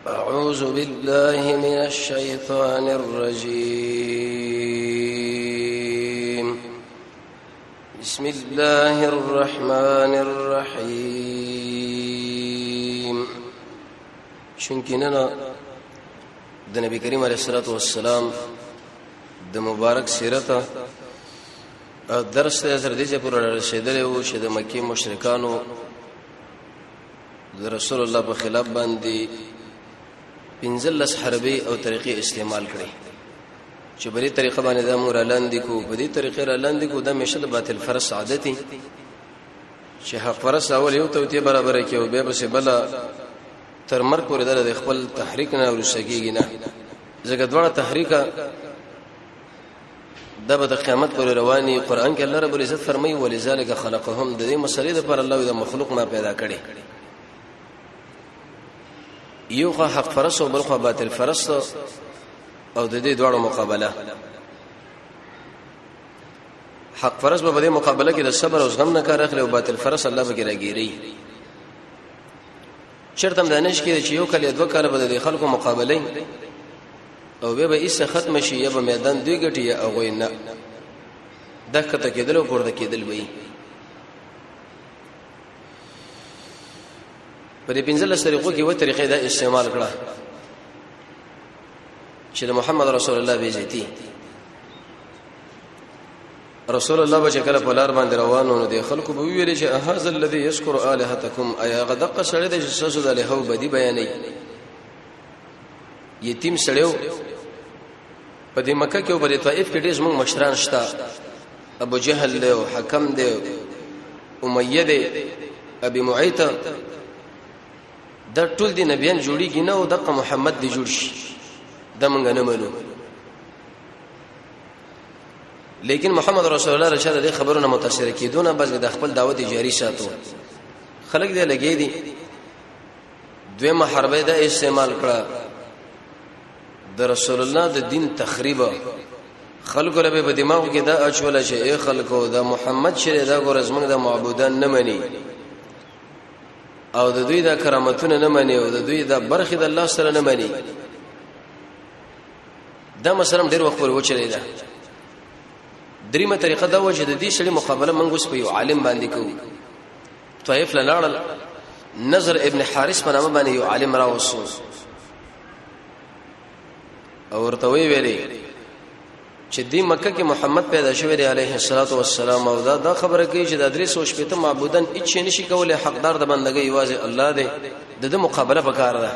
أعوذ بالله من الشيطان الرجيم بسم الله الرحمن الرحيم شنكنا د نبی کریم علیه الصلاۃ والسلام د مبارک سیرت درس ته سره دې چې پر رسیدلې وو چې د مکی مشرکانو د رسول الله په خلاف باندې پنځلس حربي او طریقې استعمال کړې چې بری طریقه باندې د امر لاندې کو په دې طریقې لاندې کو د مشد باطل فرس عادتي چې حق فرس اول یو توتی برابر کې او به بس بل تر مرګ پورې د خپل تحریک نه ورسېږي نه زګه دواړه تحریک د به د قیامت پر رواني قران کې الله رب العزت فرمایي ولذلک خلقهم د دې مسلې لپاره الله د مخلوق ما پیدا کړي یو حق فرس او بل خو باطل فرس او د دې دواړو مقابله حق فرس په دې مقابله کې د صبر او زغم نه کار اخلي او باطل فرس الله به راګيري شرط هم دانش کې چې یو کله دوه کاله به د خلکو مقابله او به ایسه ختم شي یا به میدان دوی ګټي یا هغه نه دغه کېدل او پورته کېدل وي په دې پنځله طریقو کې و طریقې دا استعمال کړه چې محمد رسول الله به زیتی رسول الله به کله په لار باندې روانو دي خلکو به ویل چې هاذا الذي يذكر الهتكم ايا غدق سړی د جسسو د له بدی بیانې یتیم سړیو په دې مکه کې او په طائف کې ډېر زموږ مشران شته ابو جهل له حکم دی امیه دی ابي معيط دا ټول دي نبيان جوړیږي نه او دغه محمد دی جوړ شي دا مونږ نه منو لیکن محمد رسول الله رشاد دې خبرونه متاثر کیدونه بس د خپل دعوت جاری ساتو خلک دې لګي دي دویمه حربه دا استعمال کړه د رسول الله د دین تخریب خلکو له په دماغ کې دا اچول شي اے خلکو دا محمد شری دا ګورز موږ د معبودان نه مني او د دوی دا کرامتونه نه مني او د دوی دا برخه د الله سره نه مني دا مثلا ډیر وخت ور وچلې ده دریمه طریقه دا و چې د دې سړي مقابله منغوس په یو عالم باندې کوي طائف لاړ نظر ابن حارث په نامه باندې یو عالم راوسو او ورته ویلي چې د مکه کې محمد پیدا شوی دی علیه الصلاۃ والسلام او دا خبره کوي چې د 300 معبودان هیڅ نشي کولای حقدار د بندګۍ یوازې الله دی د مقابله وکړه ده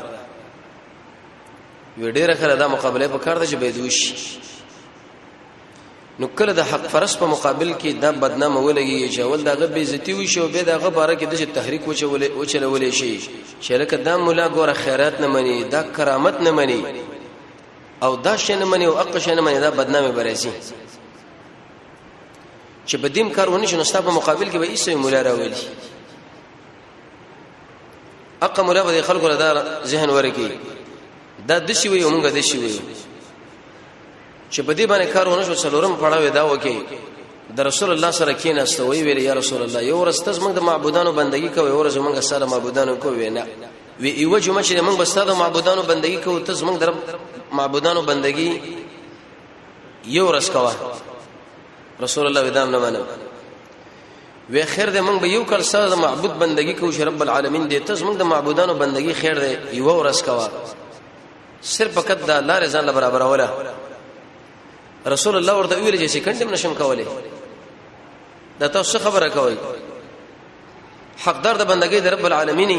وی ډیره خره دا مقابله وکړه ده چې بيدوش نو کله د حق فرس په مقابل کې دا بدنامه ولګي چې ول دغه بے عزتی وي شو به دغه باره کې د تحریک وچلولې شي شرکت دا مولا ګوره خیرات نه مني دا کرامت نه مني او دا شنه منی او اق شنه منی دا بدنامي برسي چې بدیم کارونه شنو ستاسو په مقابل کې به ایسه مولا راوړي اق مولا به خلکو را ذهن ورکی دا د شي وي موږ د شي وي چې په دې باندې کارونه شو څلورم پړاوي دا وکي د رسول الله سره کېناست وی ویل یا رسول الله یو ورستز موږ د معبودانو بندگی کوي ورځ موږ سره معبودانو کوي نه وی ایو جمعه چې موږ بس د معبودانو بندگی کوو ته موږ در معبودانو بندگی یو ورځ کوا رسول الله ودام نه منو وی خیر دې موږ به یو کل سره معبود بندگی کوو چې رب العالمین دې ته موږ د معبودانو بندگی خیر دې یو ورځ کوا صرف فقط د الله رضا الله برابر ولا رسول الله ورته ویل چې کندم نشم کولای دا تاسو خبره کوي حقدار د بندګۍ د رب العالمین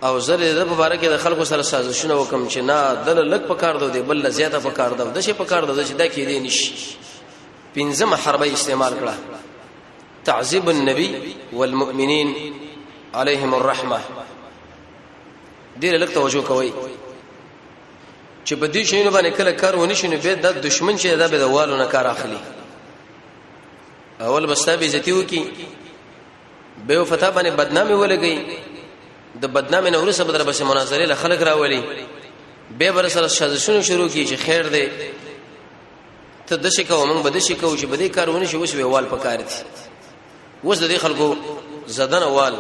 او زره د مبارک د خلکو سره سازشونه وکم چې نه دل لک پکار دو دی بل زیاته پکار دو د شي پکار دو چې دا کې دی نشي پنځم حربه استعمال کړه تعذيب النبي والمؤمنين عليهم الرحمه دې لک توجه کوي چې په دې شینو باندې کله کار ونی شنو به د دشمن چې دا به د والو نه کار اخلي اول بس به عزت وکي به فتح باندې بدنامي ولګي د بدنامي نه ورسره بدر بس مناظره له خلق راولي به بر سره سازشونه شروع کی چې خیر دی ته د شي کوم موږ بده شي کوو چې بده کار ونی شي وس ویوال پکار دي وس د خلکو زدن وال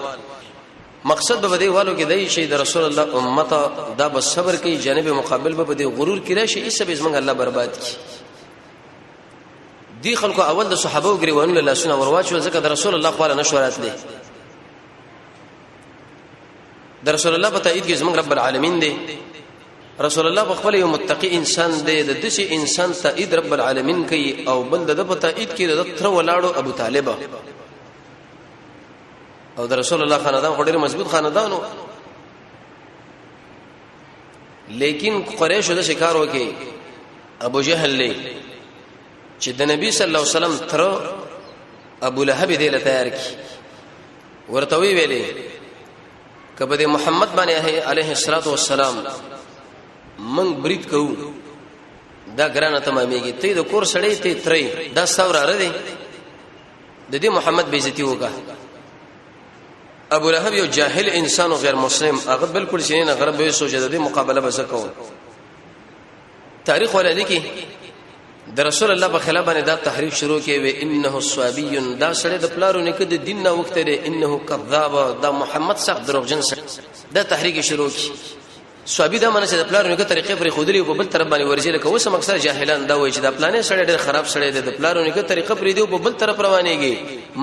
مقصد به دی والو کې دی شي د رسول الله امت دا به صبر کوي جانب مقابل به دی غرور کې راشي ایسه به زمنګ الله برباد کی دی خلکو اول د صحابه ګریوانو الله سونه ورواچو ځکه د رسول الله خو له نشورات دي د رسول الله په تایید کې زمنګ رب العالمین دی رسول الله خپل یو متقی انسان دی د دې انسان تایید رب العالمین کوي او بل د په تایید کې د تر ولاړو ابو طالب او د رسول الله خاندان ډېر مضبوط خاندانو لیکن قریش د شکار وکي ابو جهل له چې د نبی صلی الله علیه وسلم تر ابو لهب دی له تیار کی ورته وی ویلې کبه د محمد باندې علیه الصلاۃ والسلام من برید کو دا ګرانه تمامېږي ته د کور سړی ته ترې دا ثور اره دی د دې محمد بیزتی وکا ابو لهب یو جاهل انسان او غیر مسلم هغه بالکل شینه غرب به سوچ د دې مقابله بس کو تاریخ ولادي کې د رسول الله په خلاف باندې دا تحریف شروع کې و انه الصابي دا سړی د پلارو نه کده دین نه وخت لري انه کذاب دا محمد صاحب دروغجن دا تحریک شروع کی صحابي دا منه چې د پلارو نه طریقې پر خودلی په بل طرف باندې ورجل کوي سم اکثر جاهلان دا وایي چې د پلانې سړی ډېر خراب سړی دی د پلارو نه طریقې پر دی په بل طرف روانيږي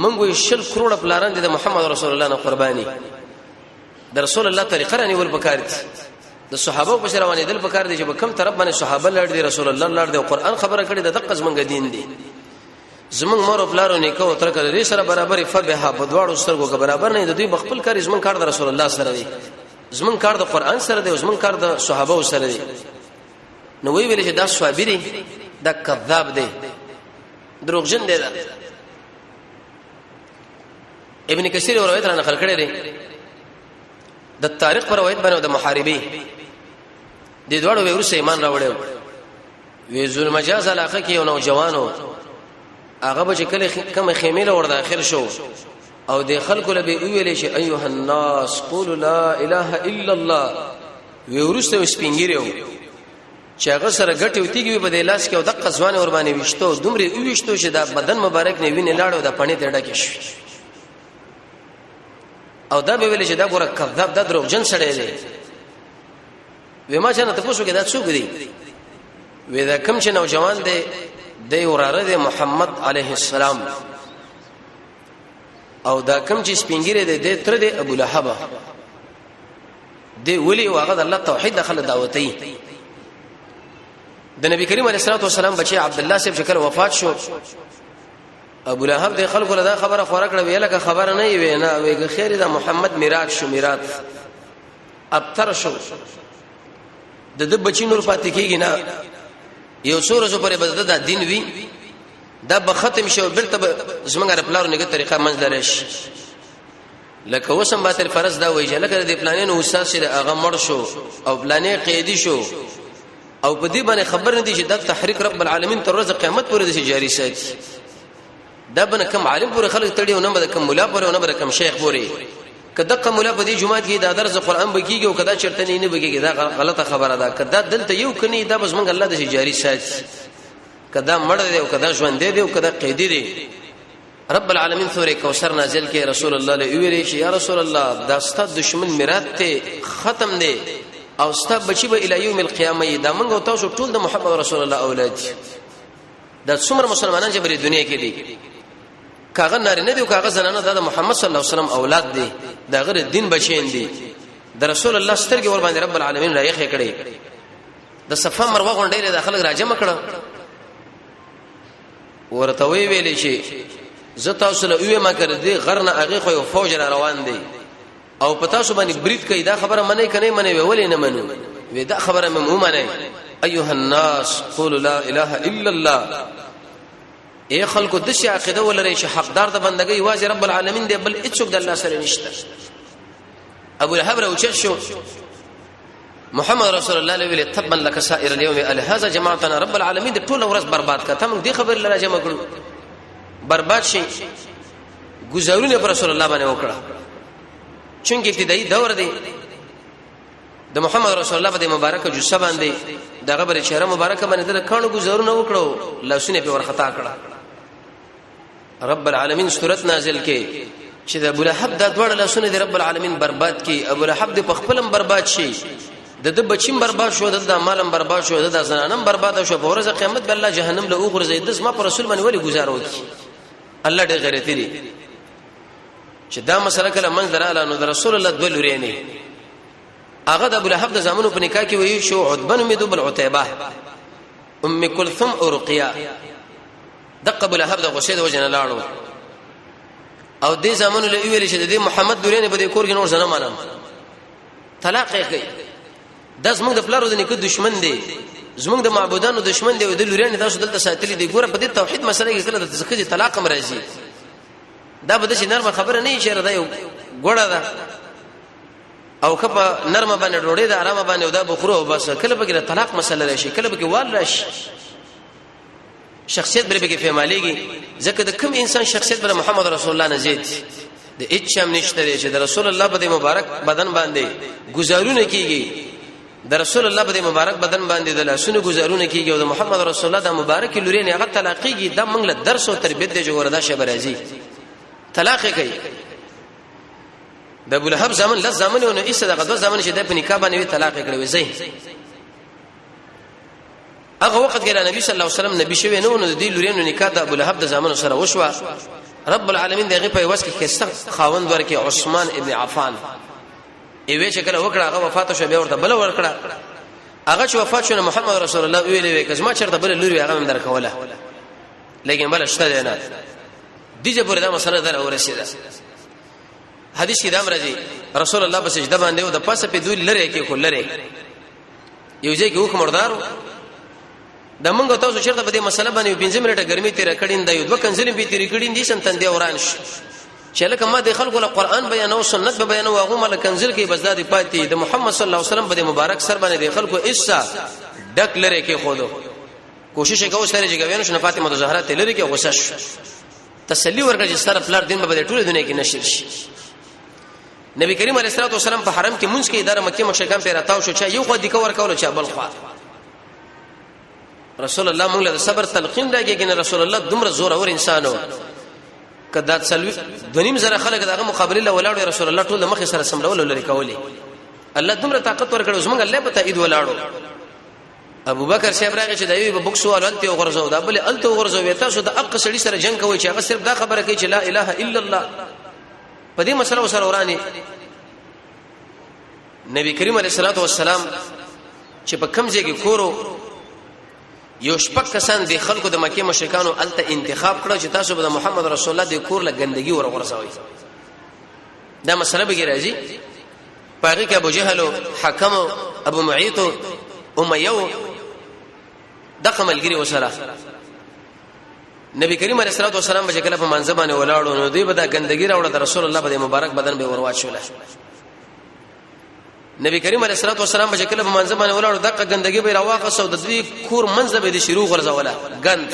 منګو 100 کروڑ پلاران د محمد رسول الله نه قرباني د رسول الله طریقې رانی ول پکار دي د صحابه په روانې دل پکار دي چې په کم طرف باندې صحابه لړ دي رسول الله لړ دي قرآن خبره کړي د دقه زمنګ دین دي زمنګ مور او پلارو نه کو تر کړي سره برابر فبها په دواړو سترګو کې برابر نه د دوی خپل کار زمنګ کار د رسول الله سره دی زمون کار د قران سره دی زمون کار د صحابه سره دی نو وی ویل چې دا صحابي دی دا کذاب دی دروغجن دی ابن کثیر روایت را نقل کړی دی د تاریخ پر روایت باندې د محاربي د دوړو ورسې ایمان راوړل وی ذل مجاز علاقه کې یو نوجوانو هغه به کله کوم خیمه له ور داخل شو او د خلکو له ویلې شي ايها الناس قولوا لا اله الا الله وی ورسته سپینګریو چې هغه سره ګټي وتیږي په د لاس کې او د قزوان ور باندې وشتو دومره وشتو چې دا بدن مبارک نه ویني لاړو د پانی ته ډکه شي او دا به ویل چې دا ګوره کذاب دا دروغجن سړی دی وې ما څنګه تاسو کې دا څوک دی وې دا کوم چې نوجوان دی د وراره دی محمد عليه السلام او دا کوم چې سپینګری دی د تر دی ابو لهب دی ولي واغد الله توحید دخل دعوتي د نبی کریم علیه الصلاه والسلام بچي عبد الله صاحب شکل وفات شو ابو لهب د خلکو له دا خبره خورا کړه ویلکه خبر نه وي نه ویګه خیر دا محمد میراث شو میراث ابتر شو د بچی نور پاتې کیږي نه یو سورې پرې بدد د دین وی دا به ختم شو بلته زمونږه پلانو نه طریقه منځلش لکه وسم باتل فرض دا وایي چې لکه د پلانینو اساس سره هغه مړ شو او پلانې قیدی شو او په دې باندې خبر نه دي چې د تحریک رب العالمین تر ورځې قیامت پورې د جاری ساتي دا بنه کم عالم پورې خلک تړي او نه بده کم مولا پورې او نه بده کم شیخ پورې کله کم مولا په دې جمعات کې دا درس قرآن بکیږي او کدا چرته نه بکیږي دا غلطه خبره ده کدا دلته یو کني دا بس مونږ الله د جاری ساتي کدا مړ دی او کدا ژوند دی او کدا قیدی دی رب العالمین سورې کوثر نازل کې رسول الله له ویلې چې یا رسول الله دا ستاسو دشمن میراث ته ختم دی او ستاسو بچي به الی یوم القیامه دا موږ تاسو ټول د محمد رسول الله اولاد دا څومره مسلمانان چې په دنیا کې دي کاغه نارینه دی او کاغه زنانه د محمد صلی الله علیه وسلم اولاد دي دا غیر دین بچین دي د رسول الله سترګې ور باندې رب العالمین را یې کړي د صفه مروه غونډې د خلک راجم کړه ورته وی ویلې شي زتا تاسو له یو ما کړ دي غرنه هغه خو فوج را روان دي او پتا سو باندې برید کوي دا خبره منې کني منې ولې نه منو وی دا خبره مې منې ايها الناس قولوا لا اله الا الله اے خلکو د شي عقیده ولري چې حقدار د بندګۍ واځي رب العالمین دی بل هیڅوک د الله سره نشته ابو لهب راوچ شو محمد رسول الله علیه تبا لك سائر اليوم الهذا جماعتنا رب العالمین د ټول ورځ برباد کا ته موږ دې خبر لره جمع کړو برباد شي گزارونه پر رسول الله باندې وکړه چونګې ابتدایي دور دی د محمد رسول الله په مبارک جسه باندې دغه بر چهره مبارک باندې د کانو گزارونه وکړو لاسونه په ورختا کړه رب العالمین سورۃ نازل کې چې د ابو لهب د دوړ له سنت رب العالمین برباد کی ابو لهب د پخپلم برباد شي د بچیم برباد شو د مالم برباد شو د زنانم برباد شو په ورځ قیامت به الله جهنم له اوغرزي د ما پر رسول باندې ولي گزارو کی الله دې غیرتی دي چې دا مسله کله من دراله نو د رسول الله د لورینه هغه د ابو لهب د زمانو په نکاح کې وی شو عتبه مې دوبل عتيبه ام كلثوم او رقيه دغه ابو لهب د غسید وجنه لاړو او دې زمانو له ویل چې د محمد لورینه په دې کور کې نور زنه مانم طلاق یې کوي دا زمونږ د پلارو د نیکه دشمن دی زمونږ د معبودانو دشمن دی او د لورینه تاسو دلته ساتلې دی ګوره په دې توحید مسله کې کله د ځکه طلاق هم راځي دا به د نرمه خبره نه شي راځي ګوره دا او کپه نرمه باندې ډوړې دا آرامه باندې دا بخورو او بس کله به د طلاق مسله راشي کله به کې وال راشي شخصیت بره به کې فهمالېږي ځکه د کوم انسان شخصیت بره محمد رسول الله نه زیات د اچم نشته چې د رسول الله په مبارک بدن باندې گزارونه کیږي د رسول الله په مبارک بدن باندې د لاسونو گزارونه کیږي او د محمد رسول الله د مبارک لوري نه هغه طلاقيږي د موږ له درس او تربيت دی جوړه دا شبر راځي طلاق کوي د ابو لهب زمن له زمن او ایسه دغه دوه زمن چې د په نکاح باندې طلاق کړی وي هغه وخت کې نبی صلی الله علیه وسلم نبی شوی نو د دې لوري نو نکاح د ابو لهب د زمن سره وشو رب العالمین دغه په واسه کې خسته خاوند ورکه عثمان ابن عفان ایوه چې کله وکړه هغه وفات شو بیا ورته بل ورکړه هغه چې وفات شو محمد رسول الله ویلې کزما چرته بل لوري هغه هم درکوله لیکن بل شته نه دیجه پرې دا مسله در اورسیده حدیث کې دا مرضی رسول الله په سجده باندې او د پاسه په دوی لره کې خو لره یو ځای کې حکم وردارو د موږ تاسو چرته په دې مسله باندې 15 منټه ګرمي تیر کړین دا یو دوه کنځلې به تیر کړین دي سنتن دی اوران شي چې لکه ما د خلکو له قران بیان او سنت به بیان او هغه مل کنځل کې بس د پاتې د محمد صلی الله علیه وسلم په مبارک سر باندې د خلکو ایسا ډک لره کې خودو کوشش وکاو سره چې غوینو شنه فاطمه د زهرا ته لره کې غوسه تسلی ورکړي چې سره پلار دین به د ټوله دنیا کې نشر شي نبی کریم علیه الصلاه والسلام په حرم کې مونږ کې اداره مکه مشرکان په راتاو شو چې یو خو د کور کول چې بل خوا رسول الله موږ له صبر تلقین راګي کنه رسول الله دومره زور اور انسانو کدا څلوي دنیم زره خلک دغه مقابله له ولاړو رسول الله ټول مخ سره سملول لري کولی الله دومره طاقت ورکړو زمونږ الله په تایید ولاړو ابو بکر صاحب راغی چې دایوي په بوک سوال انت غرزو دا بل انت غرزو تاسو د اق سړي سره جنگ کوي چې هغه صرف دا خبره کوي چې لا اله الا الله په دې مسله سره ورانی نبی کریم علیه الصلاه والسلام چې په کوم ځای کې کورو یو شپک کسان د خلکو د مکه مشرکانو الته انتخاب کړو چې تاسو به محمد رسول الله د کور له ګندګي ورغورځوي دا مسله به راځي پاره کې ابو جهل حکم ابو معیط امیہ دغه ملګری وسره نبی کریم علیه الصلاه والسلام به کله په منځ باندې ولاړو نو دوی به دا ګندګي راوړه د رسول الله په مبارک بدن به ورواچوله نبی کریم علیه الصلاه والسلام به کله په منځ باندې ولاړو دغه ګندګي به راواخصو د دې کور منځ به د شروع غرزوله ګند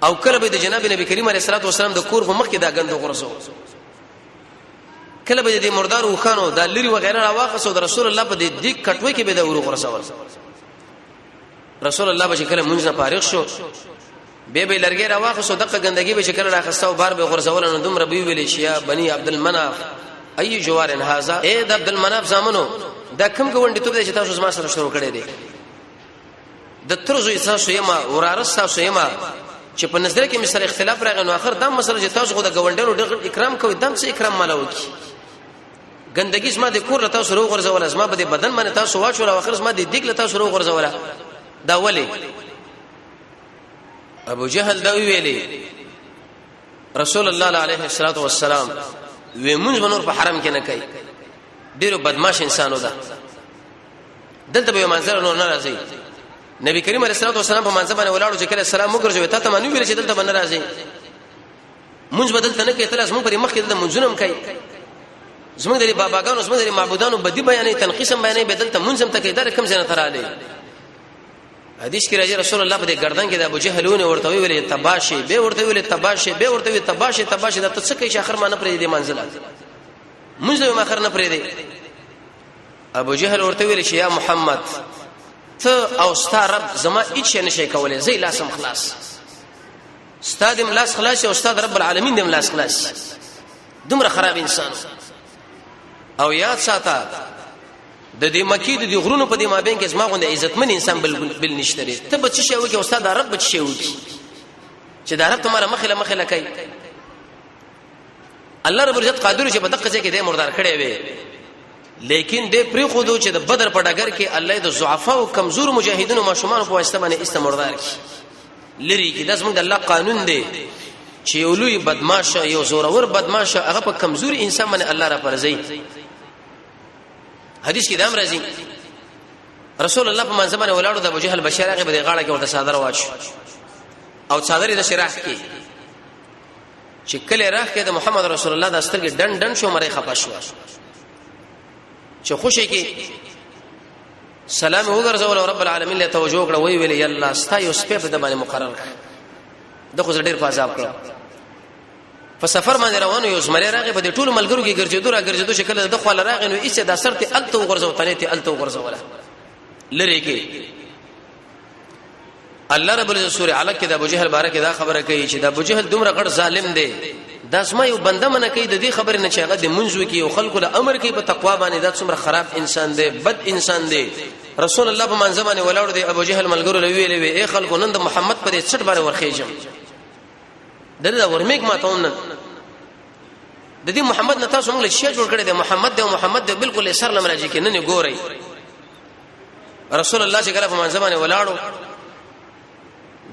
او کله به د جناب نبی کریم علیه الصلاه والسلام د کور په مخ کې دا ګند غرزو کله به د مردار وخانو د لری وغیرہ راواخصو د رسول الله په دې کټوي کې به د ورو غرزول رسول الله به کله مونږ نه فارغ شو به لرګي راواخصو دغه ګندګي به کله راخصو بار به غرزول نو دومره به ویل شي بني عبد المناف اي جوار هذا اے د عبد المناف زامنو دا کوم ګوندې ته چې تاسو زما سره شروع کړی دی د ترزو تاسو یما ورارس تاسو یما چې په نظر کې مثال اختلاف راغی نو اخر دا مسله چې تاسو خو د ګوندونو ډېر اکرام کوي دم څه اکرام مالو کی ګندګي زما د کور تاسو رو غرزول زما په بدن باندې تاسو واچو او اخر زما د دیګ تاسو رو غرزول دا ولی ابو جهل دا ویلي رسول الله عليه الصلاه والسلام وی مونږ نور په حرم کې نه کوي ډیرو بدمعش انسانو ده دلته به منظر نور نه راځي نبی کریم علیه الصلاه والسلام په منځ باندې ولاړو چې کله سلام وګرځوي ته مانو ویل چې دلته باندې راځي مونږ بدلته نه کوي تل اسمو پر مخ کې د منځونم کوي زموږ د باباګانو زموږ د معبودانو بدی بیانې تنقیسم بیانې بدلته مونږم تکي در کم ځنه تراله حدیث کې راځي رسول الله په گردن کې د ابو جهلونه ورته ویل تباشي به ورته ویل تباشي به ورته ویل تباشي تباشي د څه کې اخر ما نه پرې دي منزله مونږ ما اخر نه پرې دي ابو جهل ورته ویل شي یا محمد ته او ستا رب زما هیڅ نشي کولای زې لاسم خلاص استاد ملاس خلاص او استاد رب العالمین دې ملاس خلاص دومره خراب انسان او یاد ساته د دې مکی د دې غرونو په دې مابین کې اسما غونډه عزتمن انسان بل نشته ته به څه شي وکي استاد رب به څه شي وکي چې دا رب تمہاره مخله کوي الله رب عزت قادر چې په دغه ځای کې دې مردار کړي وي لیکن دې پری خودو چې د بدر په ډګر کې الله د ضعفا او کمزور مجاهدینو ماشومان په واسطه باندې استمردار کی لری کې داس موږ الله قانون دی چې اولوی بدمعش یو زورور بدمعش هغه په کمزور انسان باندې الله را پرځي حدیث کې دام راځي رسول الله په منځ باندې ولاړو د ابو جهل بشیر هغه په غاړه کې ورته صادر واچ او صادرې د شراح کې چې کله راخ کې د محمد رسول الله د استرګې ډن شو مړی خپه شو چې خوشي کې سلام وګرځول رب العالمین له توجه کړه وی ویل یلا ستا یو سپه په د باندې مقرر کړ د خو ډیر په عذاب کړ په سفر باندې روانو یو زمری راغی په ټولو ملګرو کې ګرځېدو چې کله د خپل راغی نو ایسه د سرته الته وګرځو تنه الته وګرځول لری کې الله رب العزت سورہ علق کې د ابو جهل بارے کې دا خبره کوي چې د ابو جهل دومره غټ ظالم دی دا اسما یو بنده منه کوي د دې خبره نه چې هغه د منځو کې او خلکو له امر کې په تقوا باندې دا څومره خراب انسان دی بد انسان دی رسول الله په منځ باندې ولاړ دی ابو جهل ملګرو لوي اے خلکو نن د محمد په دې څټ باندې ورخېجم دغه ورمیک ماتون د دې محمد نه تاسو موږ له شی جوړ کړی دی محمد دی بالکل سر لمراجي کې نه ګوري رسول الله چې کله په منځ باندې ولاړو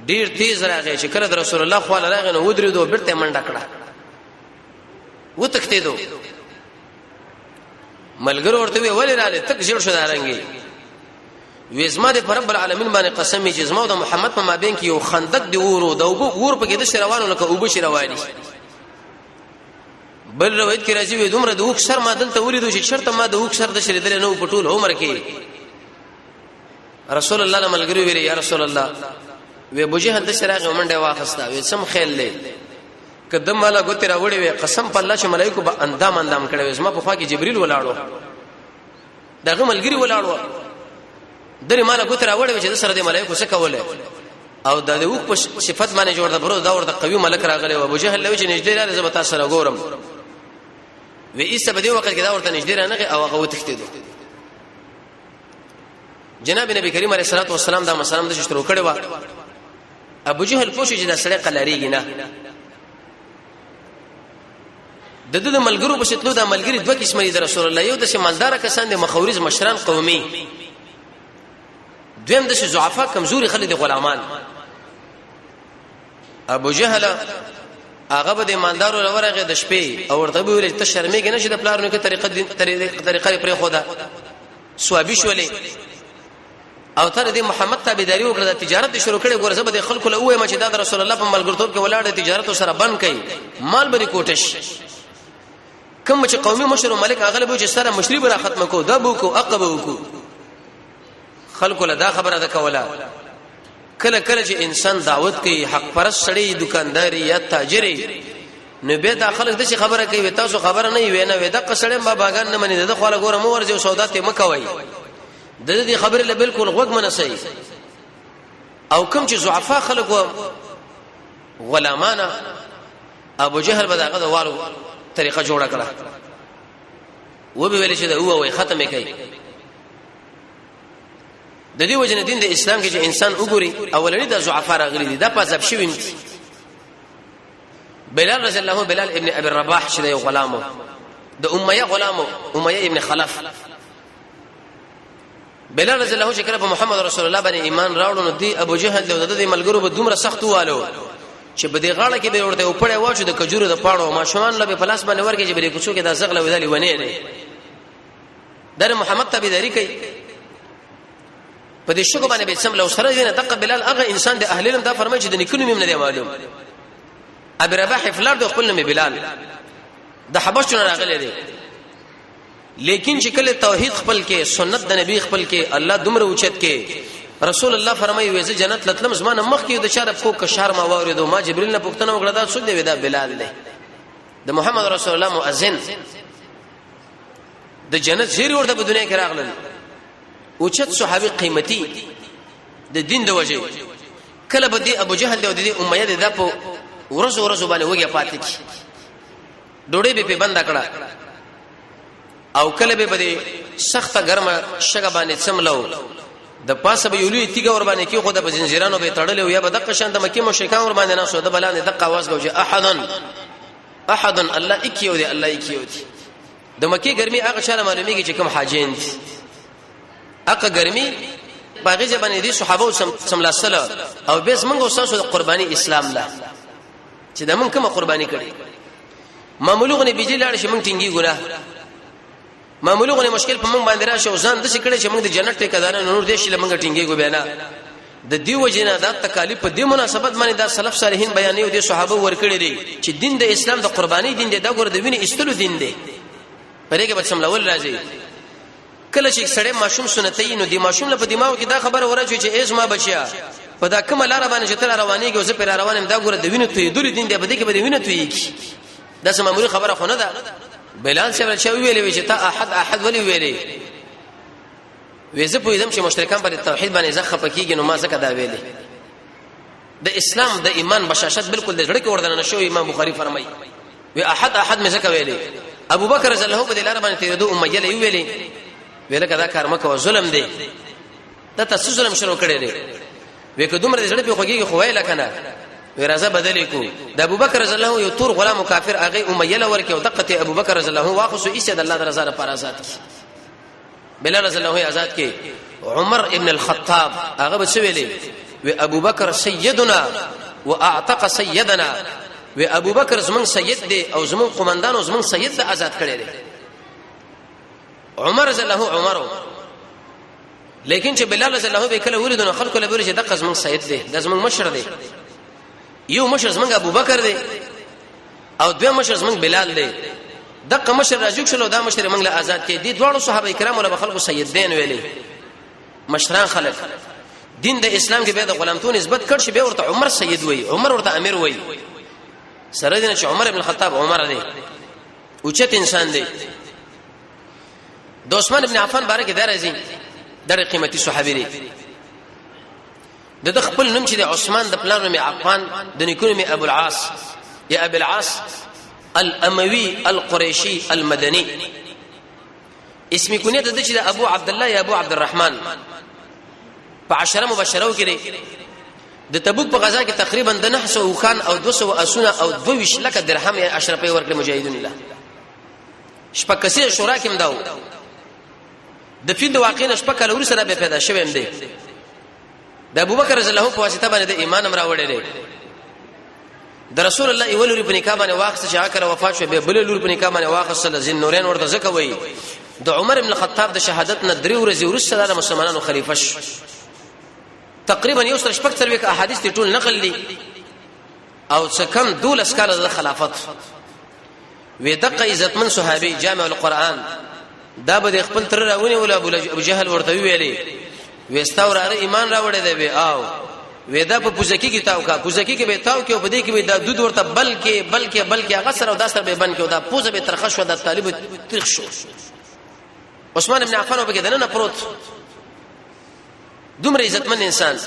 ډیر تیز راغی چې کله د رسول الله خو راغی نو ودرېدو بیرته منډه کړه وتښتېدو ملګرو ورته وی ولې راځي تک ژړ شو دارنګي وېزما د رب العالمین باندې قسم چې زما د محمد په مابین کې یو خندق دی ورو د ور په کې د شروانو لکه او بشي رواني بل روایت کې راځي وې دومره د وښ سر ما دلته ولیدو چې شرط ما د وښ سر د شریدل نو په ټول عمر کې رسول الله له ملګرو ویل یا رسول الله وې ابو جهل د شراغه منډه واخستا وې سم خیل لې کدم مالا ګوتې راوړې وې قسم په الله چې ملائکه به اندام کړي زما په خوا کې جبريل ولاړو دغه ملګری ولاړو درې مالا ګوتې راوړې چې د سره د ملائکه څه کوله او د وښ په صفت باندې جوړ د برو دا ورته قوي ملک راغلی او ابو جهل لوي چې نږدې راځي زما تاسو سره ګورم وې ایسه په دې وخت کې دا ورته نږدې رانغه او هغه وتښتېدو جناب نبی کریم علیه الصلاه والسلام دا مسلمان د شترو کړي وا ابو جهل پوښي چې دا سړی قلاریږي نه د دې ملګرو په شتلو دا ملګری دوه قسمه دي رسول الله یو د شمالدار کسان د مخاورز مشران قومي دویم د ضعفا کمزوري خلک د غلامان ابو جهل هغه به د ایماندارو لورغه د شپې او ورته ویل ته شرمېږي نه چې د پلارونو کې طریقه پرې خدا سوابي شولې او تر دې محمد تابعداري وکړه د تجارت شروع کړي ګورزه به خلکو له وې چې د رسول الله په ملګرتوب کې ولاړ تجارت سره بند کړي مال به کوټش کوم چې قومي مشر ملک اغلب چې سره مشرب را ختم کو دا بو کو عقب کو خلکو له دا خبره ده کوله کله چې انسان دعوت کوي حق پرست سړی دکانداري یا تاجري نو به دا خلک د خبره کوي تاسو خبره نه وي نه وي د قصړم باباګان نه مني د خپل ګوره مو ورځو سودا ته مکوي د دې خبره له بالکل غوږ منسي او کوم چې ضعفا خلکو غلامانه ابو جهل بداغه دوالو طریقه جوړه کړه و به ویل چې دا هو ختمه کوي د دې وجنه دین د اسلام کې چې انسان وګوري اولنی د ضعفا راغلي دي دا پازاب شوی بلال رضی الله بلال ابن ابي الرباح چې یو غلامو د امیه غلامو امیه ابن خلف بلال رضی الله چې کله په محمد رسول الله باندې ایمان راوړو نو دی ابو جهل له د ملګرو به دومره سخت والو چې په دې غاړه کې به ورته وپړې واچو د کجورو د پاړو ماشومان له په لاس باندې ورګي چې بری کوڅو کې د زغله ودالي ونی نه در محمد تابعداري کوي په دې شګو باندې به سم له سره دینه دغه بلال هغه انسان د اهل علم دا فرمایي چې د نکونو مم نه دی معلوم ابي رباح فلار د خپل نوم بلال د حبشتون راغلي دي لیکن چې کله توحید خپل کې سنت د نبی خپل کې الله دومره اوچت کې رسول الله فرمایي وې جنت لتلم زمانه مخ کې د چاره کو کشار ما وریدو ما جبريل نه پوښتنه وکړه دا څه دی دا بلال دی د محمد رسول الله مؤذن د جنت زیری ورته په دنیا کې راغلل اوچت صحابي قیمتي د دین د وجه کله به دي ابو جهل او دي امیه د په ورځ باندې وګیا پاتې کی ډوډۍ به بند کړه او کله به بده سخت ګرمه شګه باندې سملو د پاسه به یولي تیګه ور باندې کې خو د زنجیرانو به تړلې یا به دغه شان د مکی مشرکان ور باندې نه سو د بلانه دغه आवाज به احد الله اکیو دی الله اکیو دی د مکی ګرمي هغه چاله معلومیږي چې کوم حاجین دي هغه ګرمي باغې ځبانې دي صحابه سملاسله او بیس منغو اساسو قرباني اسلام لا چې د من کومه قرباني کړي معمولغه بيجي لاړ شي من ټینګي ګناه معمولغه مشکل په من باندې راشه او ځان د څه کړي چې من د جنت ټیکدار نور دې شي لمنګ ټینګي ګو بینا د دیو جنا د تکالیف په دې مناسبت باندې د سلف صالحین بیانې او د صحابه ورکړي دي چې دین د اسلام د قرباني دین دی دا ګور د وینې استلو دین دی پرېګه به سملول راځي کله چې سړی ماشوم سنتي نو دی ماشوم له په دماغ کې دا خبره ورچوي چې ایز ما بچیا په دا کومه لار باندې چې تر روانيږي او زه پر روانم دا ګور د وینې توې دوري دین دی په دې کې به وینې توې کی دا سم معمولی خبره خو نه ده بلال صاحب چې ویلې چې تا احد ولي ویلې وېزه په دې چې مشرکان پر توحید باندې زخه پکېږي نو ما زکه دا ویلې د اسلام د ایمان بشاشت بالکل د ځړ کې وردان نشو امام بخاری فرمایي وی احد مې زکه ویلې ابو بکر رضی الله په دې لار باندې ته دو امیه له ویلې ویل کدا کار مکه ظلم دی دا تاسو ظلم شروع کړی دی وې کدومره دې ځړ په خوږي خوای لکنه ورازه بدل کو د ابو بکر رضی الله یو تور غلام کافر هغه امیه له ورکه او دقته ابو بکر رضی الله واخصو ایسه د الله رضا لپاره آزاد بلال رضی الله آزاد کې عمر ابن الخطاب هغه به ویلې و ابو بکر سیدنا واعتق سیدنا و ابو بکر زمون سید دی او زمون قومندان او زمون سید د آزاد کړي دي عمر رضی الله عمر لیکن چې بلال رضی الله به کله ولیدنه خلکو له بوري چې دغه زمون سید دی د زمون مشر دی یو مشر زمون ابو بکر دی او دوه مشر زمون بلال دی دغه مشر راجوک شلو دا مشر موږ له آزاد کې دي دوه صحابه کرام له خلکو سیدین ویلي مشران خلک دین د اسلام کې به د غلامتون نسبت کړ شي به ورته عمر سید وای عمر ورته امیر وای سره دین چې عمر ابن الخطاب عمر دی اوچت انسان دی د عثمان ابن عفان باره کې درځي در قیمتي صحابي دی د خپل نوم چې د عثمان د پلان نوم عفان د نیکونو می ابو العاص یا ابو العاص الاموي القريشي المدني اسم كنيت د چې ابو عبد الله یا ابو عبد الرحمن په 10 مبشرو کې د تبوک په غزا کې تقریبا د 900 خان او 200 اسونه او 22 لک درهم یا اشرفي ورکړي مجاهدون الله شپکسي شورا کې مداو د فیل واقعي شپکه لوري سره به پیدا شوه هم دي د ابوبکر رضی الله په واسطه باندې د ایمان امر راوړل د رسول الله اول په نکاح باندې واخص چې هغه وفات شو به بل لور په نکاح باندې واخص ذل نورین ورته زکه وای د عمر ابن الخطاب د شهادت نه درې ورځې ورسره د مسلمانانو خلیفہ شو تقریبا یو سره شپږ تر وک احادیث ټول نقل دي او څکم دول اسکاله د خلافت و دقه عزتمن صحابي جامع القرآن دا به خپل تر راونی ول ابو جهل ورته ویلي وستاور ایمان راوړی دی او ودا په پوزکی کې تاو کا پوزکی کې به تاو کې په دې کې به د دود ورته بلکې هغه سره او دا سره به بن کې دا پوزه به ترخه شو د طالب ترخ شو عثمان ابن عفان په کې دنه پروت دومره عزتمن انسان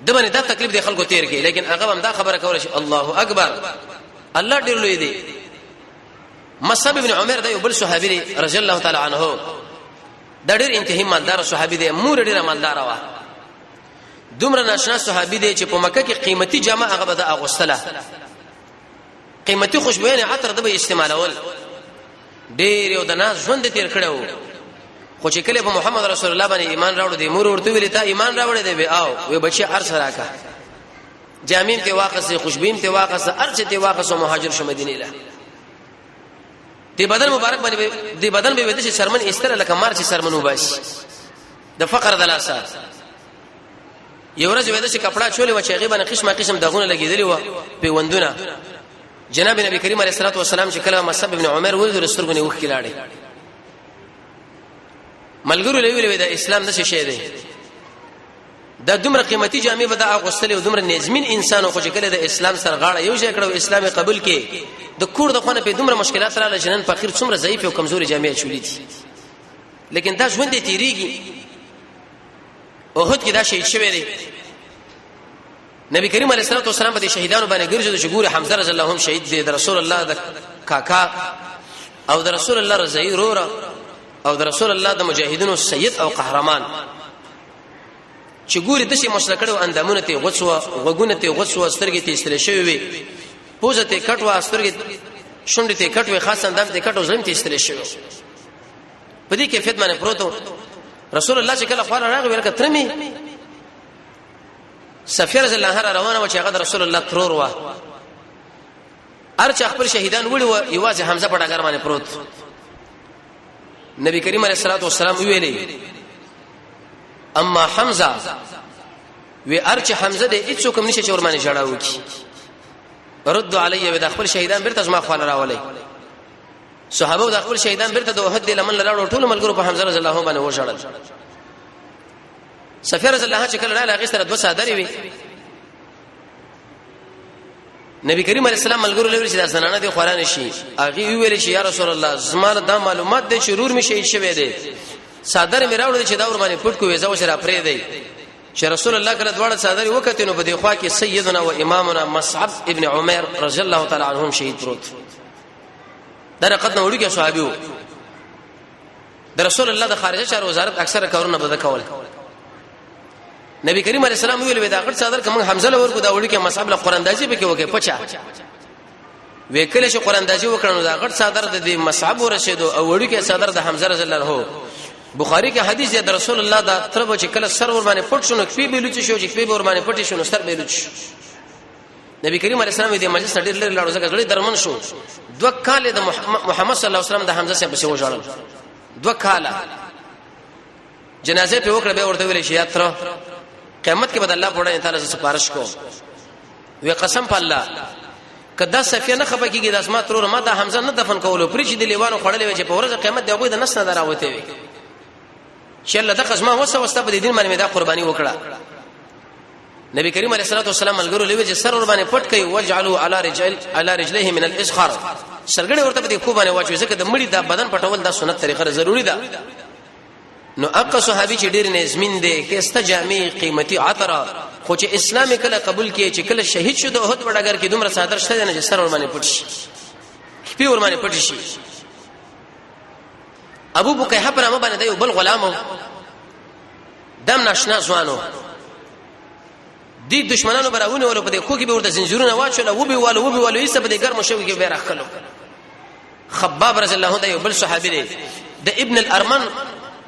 دمنه دا تکلیف دی خلکو تیر کې لیکن هغه هم دا خبره کوله چې الله اکبر الله ډیر لوی دی مصعب ابن عمر دا یو بل صحابي رضی الله تعالی عنه دا ډیر انتهایی مالدار صحابي دی مور ډیر مالدار و دومره ناشنا صحابي دی چې په مکه کې قیمتي جامه هغه به د اغوستله قیمتي خوشبوینه عطر د به استعمالول ډیر یو د ناز ژوند تیر کړو خو چې کله په محمد رسول الله باندې ایمان راوړ دی مور ورته ویل تا ایمان راوړ دی او وی بچي ارس راکا جامین ته واقصه خوشبویم ته واقصه ارچ ته واقصه مهاجر شو مدینه له دی بدن مبارک باندې دی بدن به ودی شرمن استر لکه مار چې شرمن وباش د فقر د لاسه یو ورځ ودی چې کپڑا چولې و چې غیبه قسم دغونه لګیدلی و په وندونه جناب نبی کریم علیه الصلاه والسلام چې کله مصعب ابن عمر ولید رسولګنی وخ کلاړي ملګرو لوي د اسلام د شې دی د دومره قیمتي جامې ودا اغوستلې او دومره نظمین انسان خو چې کله د اسلام سره غاړه یو ځای کړو اسلام قبول کې د کور د خونه په دومره مشکلات رااله جنن فقیر څومره ضعیف او کمزوري جامې چولې دي لیکن دا ژوند تیریږي اوهد کې دا شهید شوی دی نبی کریم علیه الصلاه والسلام په شهیدانو باندې ګرځي چې ګوره حمزه رضی الله عنه شهید دی د رسول الله د کاکا او د رسول الله رضی رورا او د رسول الله د مجاهدینو سید او قهرمان چې ګوري د شي مشرکړو اندامونه ته غوڅو غوګونه ته غوڅو سترګې ته استل شوی وي پوزه ته کټوا سترګې شونډې ته کټوي خاص اندام ته کټو زلم ته استل شوی په دې کیفیت باندې پروتو رسول الله چې کله خبر راغی ورکه ترمي سفیر رضی الله عنه روانه و چې هغه رسول الله ترور و ارچ خپل شهیدان وړي و یوازې حمزه په ډاګر باندې پروت نبی کریم علیه الصلاه والسلام ویلي اما حمزه وی ارچ حمزه دې هیڅ کوم نشي چې ورمانه جړاو کی رد علی و د خپل شهیدان برته ما خپل راولي صحابه د خپل شهیدان برته د وحد لمن لاړو ټول ملګرو په حمزه رضی الله عنه باندې وشړل سفیر رضی الله عنه چې کله رااله هغه سره 2 صادري وي نبی کریم علیه السلام ملګرو لوري چې د زنانه دي قران شي هغه ویل چې یا رسول الله زمانه دا معلومات د شرور می شي شوی دي صادر می راوړل چې دا ور باندې پټ کو ویزا وسره پرې دی چې رسول الله کله دواړه صادري وکړي نو په دی خوا کې سیدنا و امامنا مصعب ابن عمر رضی الله تعالی عنهم شهید پروت دا قدنه وړي کې صحابي وو د رسول الله د خارجه چارو وزارت اکثره کارونه بده کول نبی کریم علیه السلام ویل دا غټ صادر کوم حمزه لور کو دا وړي کې مصعب له قراندازي به کې وکي پچا وکله چې قراندازي وکړنو دا غټ صادر د مصعب ورشدو او وړي کې صادر د حمزه رضی الله عنه بخاری کې حدیث دی د رسول الله دا تربو چې کله سر ور باندې پټ شونه کفي بیلوچ شو چې کفي ور باندې پټ شونه سر بیلوچ نبی کریم علیه السلام دې مجلس ډېر لري لاړو ځکه ډېر درمن شو 2 کال د محمد صلی الله علیه وسلم د حمزه سره په وژړل 2 کال جنازه په وکړه به ورته ویل شي یاتره قیامت کې بد الله په وړاندې تعالی سپارښت کو وی قسم په الله کدا صفیه نه خپه کیږي د اسماء ترور ما د حمزه نه دفن کولو پرې چې د لیوانو خړلې وي چې په ورځ قیامت دی هغه د نس نه دراوته وي چې الله د قسمه وسه په دین باندې دا قرباني وکړه نبی کریم علیه الصلاه والسلام ملګرو لوي چې سر ور باندې پټ کوي وجعلوا على رجليه من الاسخار سرګړې ورته په دې خو باندې واچوي ځکه د مړي د بدن پټول دا سنت طریقه ضروری ده نو اقا صحابي چې ډېر نظمین دي کې استجامي قیمتي عطر خو چې اسلام کله قبول کړي چې کله شهید شو د احد وړاګر کې دومره صادر شته نه چې سر ور باندې پټ شي په ور باندې پټ شي ابو بکیحه پر امه باندې دی بل غلامو دم ناشنا ځوانو دي دشمنانو براونه ول په دې خو کې به ورته زنجیرونه واچول او به والو ایسه په دې ګرم شوی کې به راخلو خباب رضی الله عنه بل صحابي دی د ابن الارمن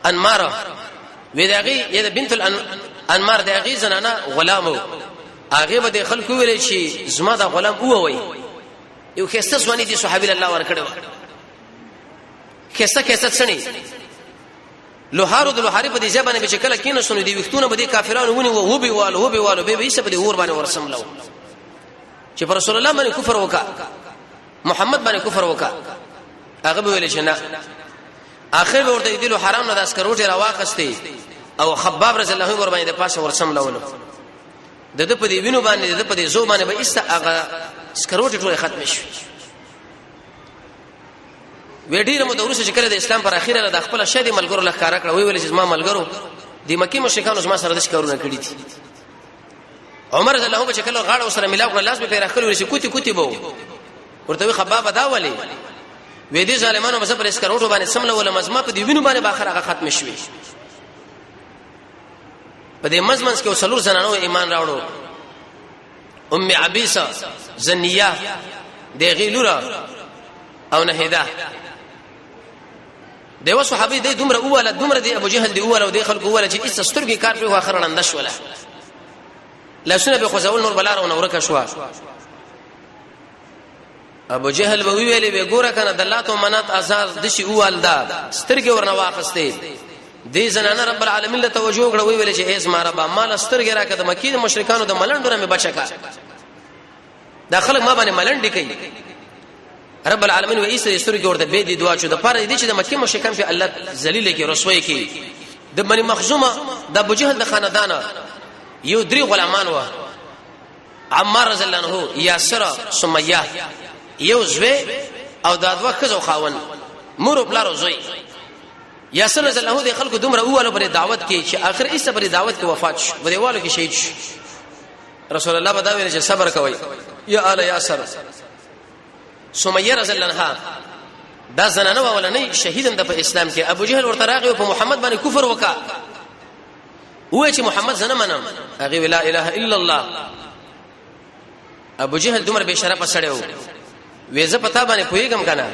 انمار وداغي یا بنت الانمار داغي زنانه غلامو هغه به د خلکو ویل شي زما دا غلام اووي یو خسته ځواني دي صحابي الله ورکړو خسته سني لوهارو د لوهاري په دې ځبانه به شکل کینې سن دي وختونه به دي کافرانو ونی وو به والو به یې سبه اور باندې ورسملو چې پر رسول الله باندې کفر وکا محمد باندې کفر وکا هغه به ویل شنه اخر به ورته دي حرام نه داس کروټه راواخستي او خباب رضی الله عنه ور باندې پاسه ورسملو د په دې وینو باندې د په دې زو باندې به ایست هغه سکروټه ټول ختم شي وډیره مو د ورسې چې کله د اسلام پر اخیره د خپل شهید ملګرو لخاره کړ وی ویل چې ما ملګرو د مکی مشرکانو زما سره د شکرونه کړی دي عمر رضی الله عنه چې کله غاړه سره ملاو کړ لاس په پیر اخلو ورسې کوتی بو ورته خباب دا ولي وې دي ظالمانو مزه پر اسکروټو باندې سمله ولا مزما په دی وینو باندې باخر هغه ختم شوی په دې مزمنس کې وسلور زنانو ایمان راوړو ام عبیسه زنیه د غیلورا او نهیدا دیو صحابي دې دومره دي ابو جهل دې اوله او دې خلق اوله چې استسترګي کار په اخر لندش ولا لا سنه به خزاول نور بلار او نورکه شو ابو جهل به ویلې به ګوره کنه دلات او منات ازار دشي اوالدا سترګي ورنه واخستې دې زنانه رب العالمین له توجه کړو ویلې چې ایس ما رب مال سترګي راکې د مکی د مشرکانو د ملندره مې بچکا دا خلک ما باندې ملند کوي رب العالمین و ایسه سترګي ورته به دي دعا چو د پاره دي چې د مکی مشرکان په الله ذلیل کې رسوي کې د بنی مخزومه د ابو جهل د خاندان یو درې غلامان و عمار رضی الله عنه یاسر سمیه یو زوی او د دوه خزو خاون مور بلارو زوی یاسر رضی الله عنه د خلکو دومره اوله پر دعوت کې چې اخر ایسه پر دعوت کې وفات شو ودیوالو کې شهید شو رسول الله بداوی چې صبر کوي یا آل یاسر. سمیه رضی الله عنها دا زنانه ولنې شهیدم د په اسلام کې. ابو جهل ورته راغی په محمد باندې کفر وکا، وای چې محمد زنه منم، هغه لا اله الا الله. ابو جهل دومره به شرف سړیو، وېزه پتا باندې پویګم کنه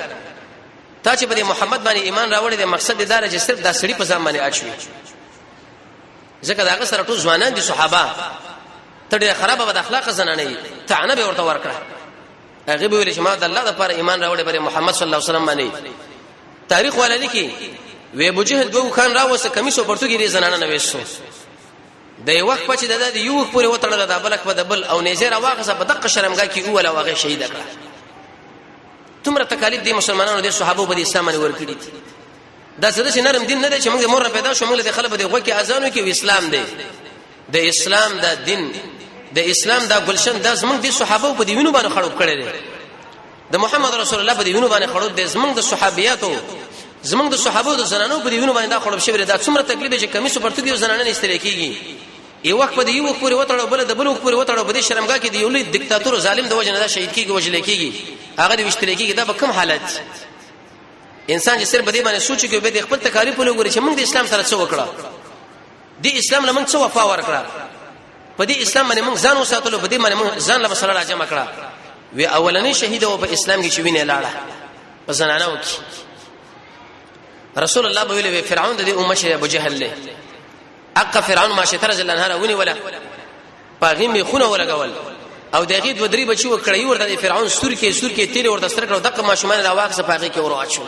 تا چې په محمد باندې ایمان راوړې د مقصد دار چې صرف دا سړی په ځان باندې اچوي، ځکه دا سره ټول ځوانان دي صحابه، ته ډېر خراب بد اخلاق زنانه یې، تعنه به ورته ورکړه. هغه به ویل چې ما د الله لپاره ایمان راوړې پر محمد صلی الله علیه وسلم باندې. تاریخ والا لیکي وې ابو جهل دوه خان راوسه کمیسو پرتګی زنانه نوېسو، د یو وخت پچې د یو وخت پورې وتړل د بلک په دبل او نيزه راواغه په دقه شرمګه کې اوله واغه شهید کړه. تمره تکالیف دي مسلمانانو د صحابه په اسلام باندې ورکړي دي. دا څه چې نرم دین نه دی چې موږ مور پیدا شو موږ د خلک په دغه کې اذانو کې اسلام دی. د اسلام د دین د اسلام د ګلشن د زمونږ د صحابه په دیونو باندې خړوب کړي دي. د محمد رسول الله په دیونو باندې خړوب دي. زمونږ د صحابياتو زمونږ د صحابه د زنانو په دیونو باندې خړوب شوی دا څومره تکلیف چې کمیسو پرتګي زنانه نه استل کېږي. یو وخت په یو وخت پورې وتړو بل د بل وخت پورې وتړو په دې شرمګه کې دی یو لوی دیکتاتور ظالم د وجه نه شهید کېږي وجل کېږي هغه د وشتل کېږي. دا به کوم حالت انسان چې صرف په دې باندې سوچ کوي به د خپل تکالیف له ګوري چې موږ د اسلام سره څه وکړه، د اسلام لمن څه وفا ورکړه، په دې اسلام باندې موږ ځان وساتلو، په دې باندې موږ ځان له مسله راجمع کړه. وی اولنې شهید او په اسلام کې چې ویني لاړه په زنانو کې. رسول الله ویلي فرعون د دې امه شه ابو جهل له اق فرعون ما شتر جل انهار ونی ولا پاغیم می خونه ولګول او دغه د ودری بچو کړی ورته فرعون سور کې تیر ورته سره کړو دغه ماشومان راواغ صفاقه کې ورو اچو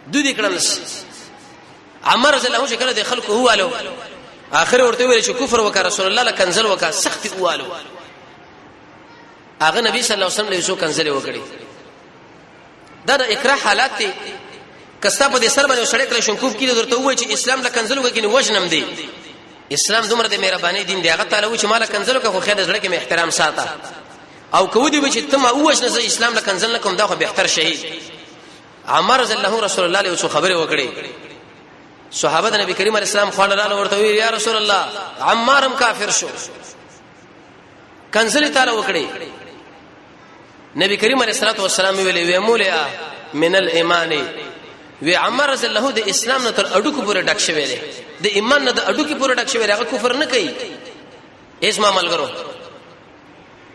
دوی دې کړل. عمر رضی الله عنه کله د خلکو هوالو اخر ورته ویل چې کفر وکړ رسول الله لکنزل وکړ سخت هوالو. هغه نبی صلی الله علیه وسلم له یو کنزل وکړي. دا د اکراه حالات دي. کستا په دې سر باندې سړی کله شنکوف کړي درته وایي چې اسلام له کنزلو کې نه وجنم دی. اسلام دومره د مهرباني دین دی. هغه تعالی و چې مال کنزلو کې خو خیر د زړه کې احترام ساته او کو دې چې تم اوښ نه اسلام له کنزل نه کوم دا خو به احتر شهید. عمر رضی الله رسول الله له خبره وکړي. صحابه د نبی کریم علیه السلام خواله لاله ورته وی یا رسول الله عمارم کافر شو کنزل تعالی وکړي. نبی کریم علیه الصلاه والسلام ویلي وی مولیا من الايمان وی عمر رضی الله د اسلام نه تر اډو کو پورې ډک شوی دی. د ایمان نه د اډو کې پورې ډک شوی دی. هغه کفر نه کوي. اسما ملګرو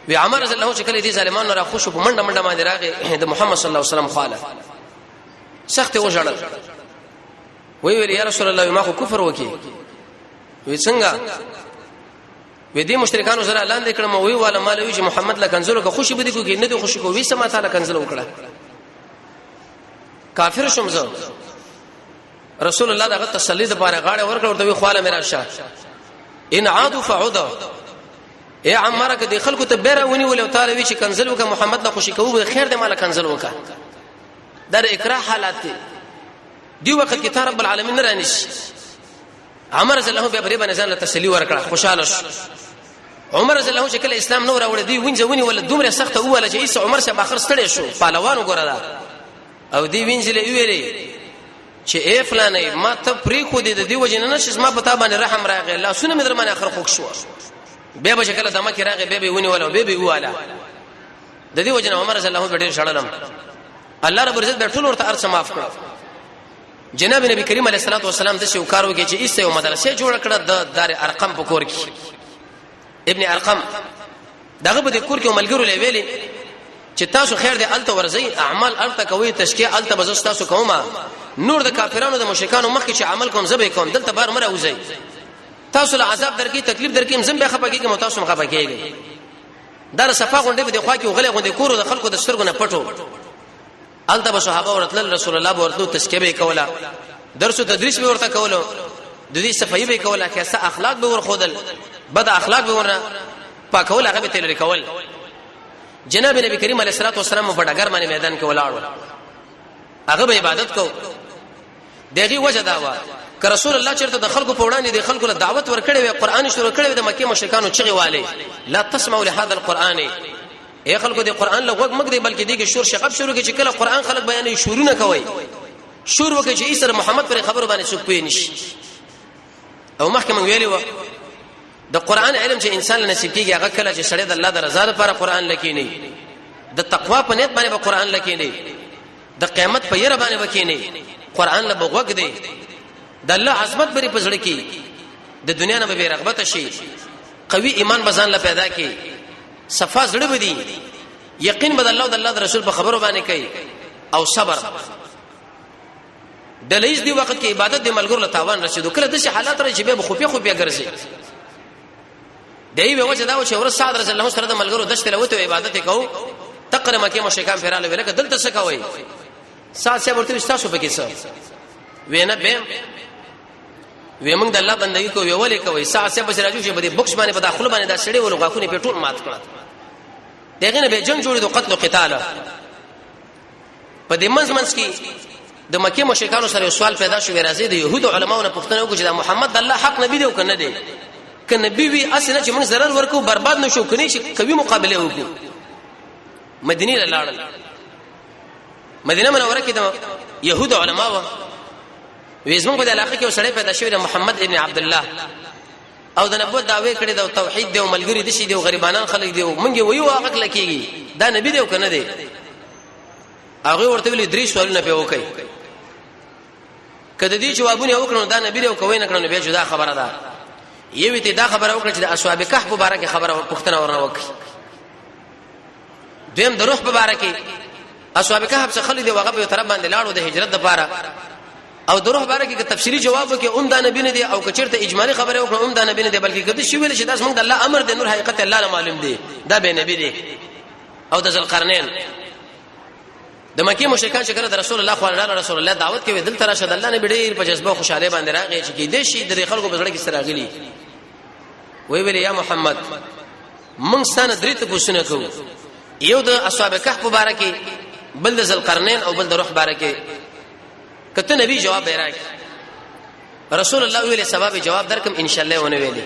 وی عمر رضی الله چې کله دې ظالمانو را خوشو په منډه منډه باندې راغی د محمد صلی الله علیه وسلم خاله سخت وژړل. وی یا رسول الله ما خو کفر وکي. وی څنګه وی دې مشرکانو سره اعلان وکړم وی والا مالوي چې محمد له کنزلو که خوشي بده کو کې نه دي خوشي کو وی سما تعالی کنزلو وکړه کافر شوم زه. رسول الله دغه تسلی د پاره غاړه ورکړ ورته وی خواله میرا شه ان عادوا فعود. اے عمره کې د خلکو ته بیره ونی ول تعالی وی چې کنزل وک محمد له خوشي کوو خیر دې مال کنزل وک. در اکراه حالات دی وخت کې رب العالمین نه رانیش. عمر رضی الله به بری باندې ځان له تسلی ورکړه خوشاله شو. عمر رضی الله چې کله اسلام نو راوړ دی وینځ ونی ول دومره سخت اوله چې عیسی عمر شه اخر ستړي شو پهلوانو ګورلا او دی وینځلې ویلې چې اے فلانه ما ته پری خو دې د دې وجنه نشس ما پتا باندې رحم راغی الله سونه مې درمانه اخر خوښ شو. به به شکل دمه کې راغی به ونی ولا به والا د دې وجنه عمر رضی الله ډېر شړلم. الله رب عزت به ټول ورته ارڅ معاف کړ. جناب نبی کریم علیه الصلاه والسلام د شو کارو کې چې ایسه یو مدرسې جوړ کړه د دار ارقم په کور کې. ابن ارقم دغه په دې کور کې ملګرو لویلې چې تاسو خیر دې الته ورځي اعمال الته کوي تشکیه الته بزس تاسو کومه نور د کافرانو د مشرکانو مخکې چې عمل کوم زبې کوم دلته بار مره وځي تاسو له عذاب درکې تکلیف درکې زم به خپه کېږم تاسو مخه کېږي. در صفه غونډې په خوا کې غلې غونډې کورو د خلکو د سترګو نه پټو الته به صحابه ورتل رسول الله ورتلو تشکیه به کوله درس او تدریس به ورته کولو د دې صفایي به کوله کیسه اخلاق به ورخودل بد اخلاق به ورنه پاکول هغه به تل ریکول. جناب نبی کریم علیه الصلاه والسلام په ډګر باندې میدان کې ولاړ هغه به عبادت کو. دغه وجه دا و ک رسول الله چرته د خلکو په وړاندې د خلکو له دعوت ورکړي وي قران شروع کړي د مکه مشرکانو چغي والي لا تسمعوا لهذا القران اے خلکو د قران له وګ مګ دی بلکې دغه شور شغب شروع کې چې کله قران خلک بیانې شورونه کوي شور وکړي چې عیسی محمد پر خبرو باندې څوک پوي نشي. او محکمه ویلي و د قران علم چې انسان له نصیب کیږي هغه کله چې سړی د الله د رضا لپاره قران لکینی د تقوا په نیت باندې به قران لکینی د قیامت په یره باندې وکینی قران له بغوګ دی د الله عظمت بری پزړه کی د دنیا نه به رغبت شي قوي ایمان بزان له پیدا کی صفا زړه بدی یقین بد الله د الله د رسول په خبرو باندې کوي او صبر د لیز دی وخت کې عبادت د ملګرو له تاوان رسیدو کله د شي حالات راځي به خفي خفي ګرځي دی به وجه دا و چې ور سعد رسول الله سره د ملګرو دشت له وته عبادت کوو تقره مکه مشکان فراله ولکه دلته څه کوي سات سے ورته تاسو پکې څه وینه به ومنګ د الله بندګي کو ویولې کوي سات سے بس راځو چې بده بوکس باندې په داخله باندې دا سړي ولغه کو نه په ټول مات کړه دغه نه به جنگ جوړې د قتل او قتال په دې منځ کې د مکه مشرکانو سره سوال پیدا شو راځي د يهودو علماو نه پوښتنه وکړه چې دا محمد الله حق نبی دی او کنه دی کنه نبی وی اصله چې موږ zarar ورکو برباد نشو کني چې کوي مقابله وکړو مدینه لاړل مدینه منوره کې د يهودو علماو وېزمن په علاقه کې وسړی پیدا شوی د محمد ابن عبد الله او د نبوت دعوی کړي د توحید دی او ملګری دي شي دی او غریبانان خلک دی او مونږ ویو حق لکېږي دا نبی دی او کنه دی هغه ورته ویل درې سوالونه به وکړي کله دې جوابونه وکړو دا نبی دی او کوي نه کړو به جدا خبره ده یوه ته دا خبره وکړه چې د اصحاب کهف مبارک خبره پښتنه ورنه وکړي دیم د روح مبارک اصحاب کهف څخه خلک دی هغه په طرف باندې لاړو د هجرت لپاره او د روح مبارک کې تفصیلی جواب وکړي دا نبی نه دی او کچرته اجمالی خبره وکړه دا نبی نه دی بلکې کده شی ویل چې داس موږ د الله امر دی نور حقیقت الله له معلوم دی دا به نبی دی او د ذوالقرنین د مکه مشرکان چې کړه د رسول الله صلی الله علیه رسول الله دعوت کوي دل تر شد الله نه ډیر په جذبه خوشاله باندې راغی چې دې شي د خلکو په زړه کې سره غلي وی ویل یا محمد موږ ستانه درې ته پوښتنه کوو یو د اصحاب کهف مبارک بل د ذوالقرنین او بل د روح مبارک کته نبی جواب بیراک رسول الله ویله سبب جواب درکم ان شاء الله ونه ویلي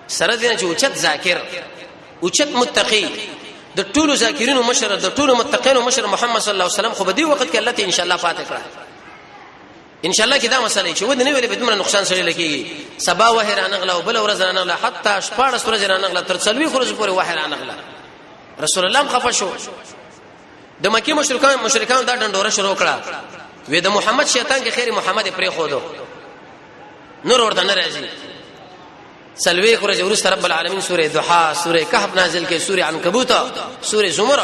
سره دینه چې اوچت ذاکر اوچت متقی د ټولو ذاکرینو مشر د ټولو متقینو مشر محمد صلی الله علیه وسلم خو به دی وخت کې الله ته ان شاء الله فاتح کړه ان شاء الله کې دا مسله چې ودنه ویلې به دومره نقصان سره لکېږي سبا وهران غلا او بل ورځ نه غلا حتی شپاره ورځ نه غلا تر څلوي خروج پورې وهران غلا رسول الله خفه شو د مکه مشرکان دا ډنډوره شروع کړه وې د محمد شیطان کې خیر محمد پرې خودو نور ورته نه راځي سلوي خرج ورس رب العالمین سوره ضحا سوره کهف نازل کې سوره عنکبوت سوره زمر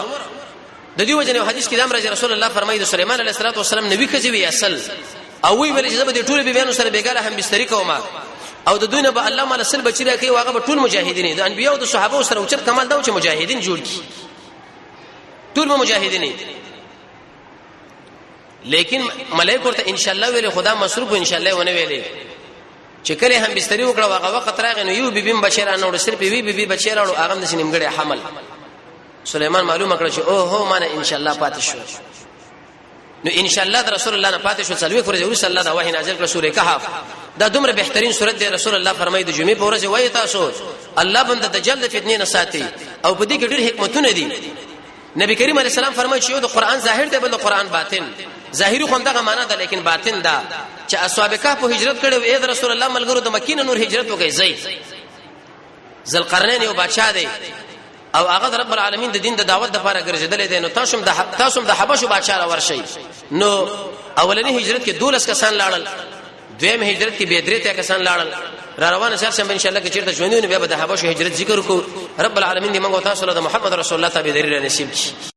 د دې وجه حدیث کې د رسول الله فرمایي د سليمان علیه السلام نبی کځوي اصل او وی ویل چې د ټول بیانو سره بیګاله هم بستری کوما او د دوی نه به الله مال سل بچی راکې واغه ټول مجاهدین د انبیو او د صحابه سره اوچت کمال دا چې مجاهدین جوړ کی ټول مجاهدین لیکن ملائکه ورته ان شاء الله ویل خدا مصروف ان شاء الله ونه ویلې چې کله هم بستری وکړه هغه وخت راغی نو یو بیبیم بشیرانه ور سره بیبي بشیرانه هغه د سینمګړې حمل سليمان معلومه کړ چې او هو مانه ان شاء الله پاتې شو نو ان شاء الله رسول الله نه پاتې شو سلوي فرج رسول الله دا وحی نازل کړ سوره کهف دا دومره بهترین سورته دی رسول الله فرمایي د جمعې په ورځ وایي تاسو الله بنده دجال د فتنې نه ساتي او په دې کې ډېر حکمتونه دي نبی کریم علیه السلام فرمایي چې د قران ظاهر دی بل قران باطن ظاهری خو دغه معنا ده لیکن باطن دا چې اصحاب کهف هجرت کړي او اې رسول الله ملګرو د مکې نور هجرت وکړي زئی ذوالقرنین یو بادشاہ دی او هغه رب العالمین د دین د دعوت لپاره ګرځیدل دي نو تاسو د حبشو بادشاہ ورشي نو اولنی هجرت کې 12 کسان لاړل دویم هجرت کې به درې ته کسان لاړل را روانه شر ان شاء الله کې چیرته ژوندونه به د حبشو هجرت ذکر کو رب العالمین دې موږ تاسو له محمد رسول الله تابع دې نصیب کړي